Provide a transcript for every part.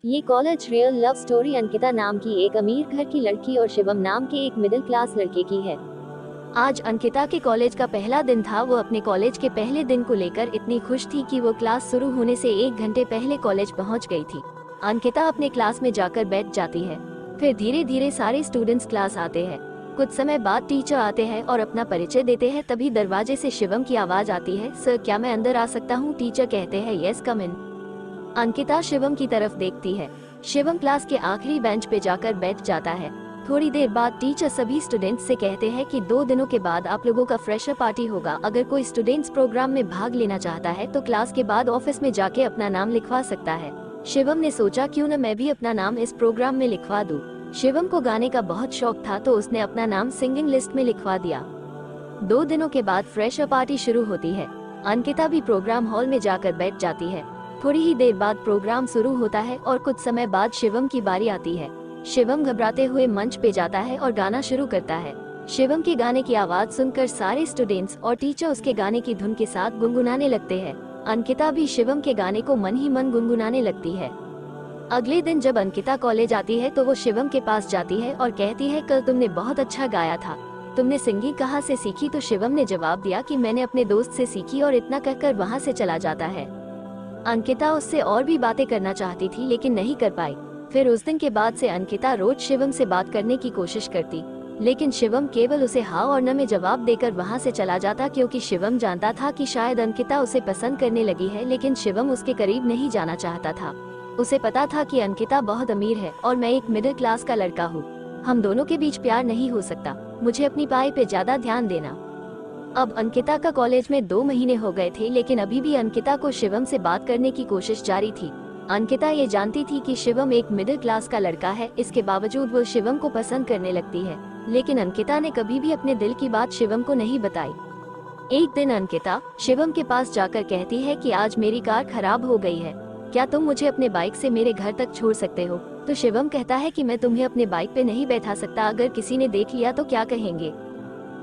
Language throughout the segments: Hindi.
ये college real love story Ankita नाम की एक अमीर घर की लड़की और शिवम नाम के एक मिडिल क्लास लड़के की है। आज अंकिता के कॉलेज का पहला दिन था। वो अपने कॉलेज के पहले दिन को लेकर इतनी खुश थी कि वो क्लास शुरू होने से 1 घंटे पहले कॉलेज पहुंच गई थी। अंकिता अपने क्लास में जाकर बैठ जाती है। फिर धीरे धीरे सारे स्टूडेंट्स क्लास आते हैं। कुछ समय बाद टीचर आते हैं और अपना परिचय देते हैं। तभी दरवाजे से शिवम की आवाज आती है, सर क्या मैं अंदर आ सकता हूँ? टीचर कहते हैं, यस कम इन। अंकिता शिवम की तरफ देखती है। शिवम क्लास के आखिरी बेंच पे जाकर बैठ जाता है। थोड़ी देर बाद टीचर सभी स्टूडेंट्स से कहते हैं कि 2 दिनों के बाद आप लोगों का फ्रेशर पार्टी होगा। अगर कोई स्टूडेंट्स प्रोग्राम में भाग लेना चाहता है तो क्लास के बाद ऑफिस में जाके अपना नाम लिखवा सकता है। शिवम ने सोचा क्यों न मैं भी अपना नाम इस प्रोग्राम में लिखवा दूं। शिवम को गाने का बहुत शौक था तो उसने अपना नाम सिंगिंग लिस्ट में लिखवा दिया। 2 दिनों के बाद फ्रेशर पार्टी शुरू होती है। अंकिता भी प्रोग्राम हॉल में जाकर बैठ जाती है। थोड़ी ही देर बाद प्रोग्राम शुरू होता है और कुछ समय बाद शिवम की बारी आती है। शिवम घबराते हुए मंच पे जाता है और गाना शुरू करता है। शिवम के गाने की आवाज सुनकर सारे स्टूडेंट्स और टीचर उसके गाने की धुन के साथ गुनगुनाने लगते हैं। अंकिता भी शिवम के गाने को मन ही मन गुनगुनाने लगती है। अगले दिन जब अंकिता कॉलेज आती है तो वो शिवम के पास जाती है और कहती है, कल तुमने बहुत अच्छा गाया था, तुमने सिंगिंग कहाँ से सीखी? तो शिवम ने जवाब दिया कि मैंने अपने दोस्त से सीखी, और इतना कहकर वहाँ से चला जाता है। अंकिता उससे और भी बातें करना चाहती थी लेकिन नहीं कर पाई। फिर उस दिन के बाद से अंकिता रोज शिवम से बात करने की कोशिश करती, लेकिन शिवम केवल उसे हाँ और न में जवाब देकर वहाँ से चला जाता, क्योंकि शिवम जानता था कि शायद अंकिता उसे पसंद करने लगी है। लेकिन शिवम उसके करीब नहीं जाना चाहता था। उसे पता था कि अंकिता बहुत अमीर है और मैं एक मिडिल क्लास का लड़का हूँ। हम दोनों के बीच प्यार नहीं हो सकता। मुझे अपनी पढ़ाई पे ज्यादा ध्यान देना। अब अंकिता का कॉलेज में 2 महीने हो गए थे लेकिन अभी भी अंकिता को शिवम से बात करने की कोशिश जारी थी। अंकिता ये जानती थी कि शिवम एक मिडिल क्लास का लड़का है, इसके बावजूद वो शिवम को पसंद करने लगती है। लेकिन अंकिता ने कभी भी अपने दिल की बात शिवम को नहीं बताई। एक दिन अंकिता शिवम के पास जाकर कहती है कि आज मेरी कार खराब हो गई है, क्या तुम मुझे अपने बाइक से मेरे घर तक छोड़ सकते हो? तो शिवम कहता है कि मैं तुम्हें अपने बाइक पे नहीं बैठा सकता, अगर किसी ने देख लिया तो क्या कहेंगे?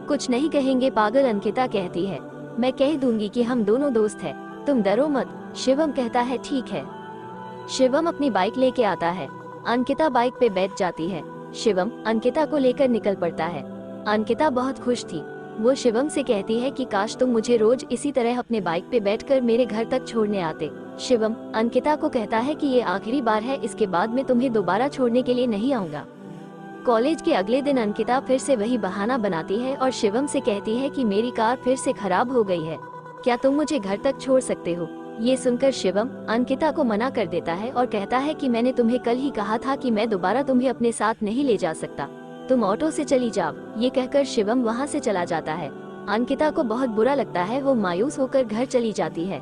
कुछ नहीं कहेंगे पागल, अंकिता कहती है, मैं कह दूंगी कि हम दोनों दोस्त हैं, तुम डरो मत। शिवम कहता है ठीक है। शिवम अपनी बाइक लेके आता है। अंकिता बाइक पे बैठ जाती है। शिवम अंकिता को लेकर निकल पड़ता है। अंकिता बहुत खुश थी। वो शिवम से कहती है कि काश तुम मुझे रोज इसी तरह अपने बाइक पे बैठकर मेरे घर तक छोड़ने आते। शिवम अंकिता को कहता है कि ये आखिरी बार है, इसके बाद मैं तुम्हें दोबारा छोड़ने के लिए नहीं आऊंगा। कॉलेज के अगले दिन अंकिता फिर से वही बहाना बनाती है और शिवम से कहती है कि मेरी कार फिर से खराब हो गई है, क्या तुम मुझे घर तक छोड़ सकते हो? ये सुनकर शिवम अंकिता को मना कर देता है और कहता है कि मैंने तुम्हें कल ही कहा था कि मैं दोबारा तुम्हें अपने साथ नहीं ले जा सकता, तुम ऑटो से चली जाओ। ये कहकर शिवम वहाँ से चला जाता है। अंकिता को बहुत बुरा लगता है, वो मायूस होकर घर चली जाती है।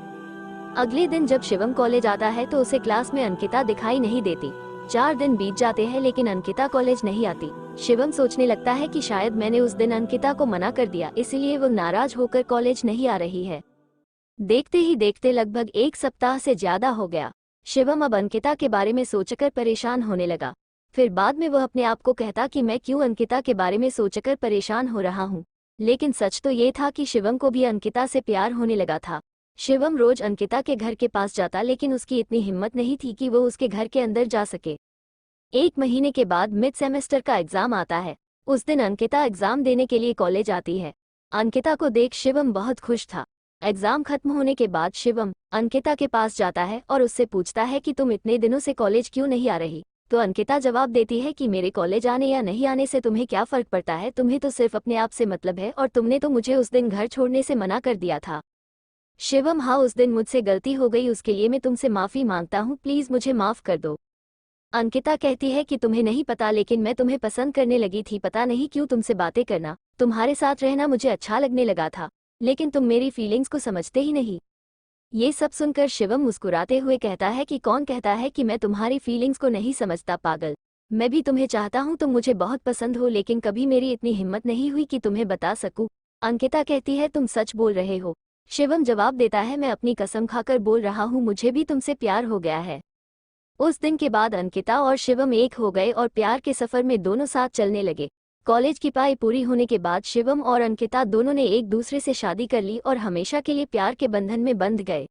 अगले दिन जब शिवम कॉलेज आता है तो उसे क्लास में अंकिता दिखाई नहीं देती। 4 दिन बीत जाते हैं लेकिन अंकिता कॉलेज नहीं आती। शिवम सोचने लगता है कि शायद मैंने उस दिन अंकिता को मना कर दिया, इसलिए वो नाराज होकर कॉलेज नहीं आ रही है। देखते ही देखते लगभग 1 सप्ताह से ज्यादा हो गया। शिवम अब अंकिता के बारे में सोचकर परेशान होने लगा। फिर बाद में वह अपने आप को कहता कि मैं क्यों अंकिता के बारे में सोचकर परेशान हो रहा हूँ। लेकिन सच तो ये था कि शिवम को भी अंकिता से प्यार होने लगा था। शिवम रोज अंकिता के घर के पास जाता लेकिन उसकी इतनी हिम्मत नहीं थी कि वो उसके घर के अंदर जा सके। 1 महीने के बाद मिड सेमेस्टर का एग्जाम आता है। उस दिन अंकिता एग्जाम देने के लिए कॉलेज आती है। अंकिता को देख शिवम बहुत खुश था। एग्जाम खत्म होने के बाद शिवम अंकिता के पास जाता है और उससे पूछता है कि तुम इतने दिनों से कॉलेज क्यों नहीं आ रही? तो अंकिता जवाब देती है कि मेरे कॉलेज आने या नहीं आने से तुम्हें क्या फर्क पड़ता है, तुम्हें तो सिर्फ अपने आप से मतलब है, और तुमने तो मुझे उस दिन घर छोड़ने से मना कर दिया था। शिवम हाँ, उस दिन मुझसे गलती हो गई, उसके लिए मैं तुमसे माफी मांगता हूँ, प्लीज मुझे माफ कर दो। अंकिता कहती है कि तुम्हें नहीं पता लेकिन मैं तुम्हें पसंद करने लगी थी, पता नहीं क्यों तुमसे बातें करना, तुम्हारे साथ रहना मुझे अच्छा लगने लगा था, लेकिन तुम मेरी फीलिंग्स को समझते ही नहीं। ये सब सुनकर शिवम मुस्कुराते हुए कहता है कि कौन कहता है कि मैं तुम्हारी फीलिंग्स को नहीं समझता पागल, मैं भी तुम्हें चाहता हूँ, तुम मुझे बहुत पसंद हो, लेकिन कभी मेरी इतनी हिम्मत नहीं हुई कि तुम्हें बता सकूं। अंकिता कहती है तुम सच बोल रहे हो? शिवम जवाब देता है मैं अपनी कसम खाकर बोल रहा हूँ, मुझे भी तुमसे प्यार हो गया है। उस दिन के बाद अंकिता और शिवम एक हो गए और प्यार के सफर में दोनों साथ चलने लगे। कॉलेज की पढ़ाई पूरी होने के बाद शिवम और अंकिता दोनों ने एक दूसरे से शादी कर ली और हमेशा के लिए प्यार के बंधन में बंध गए।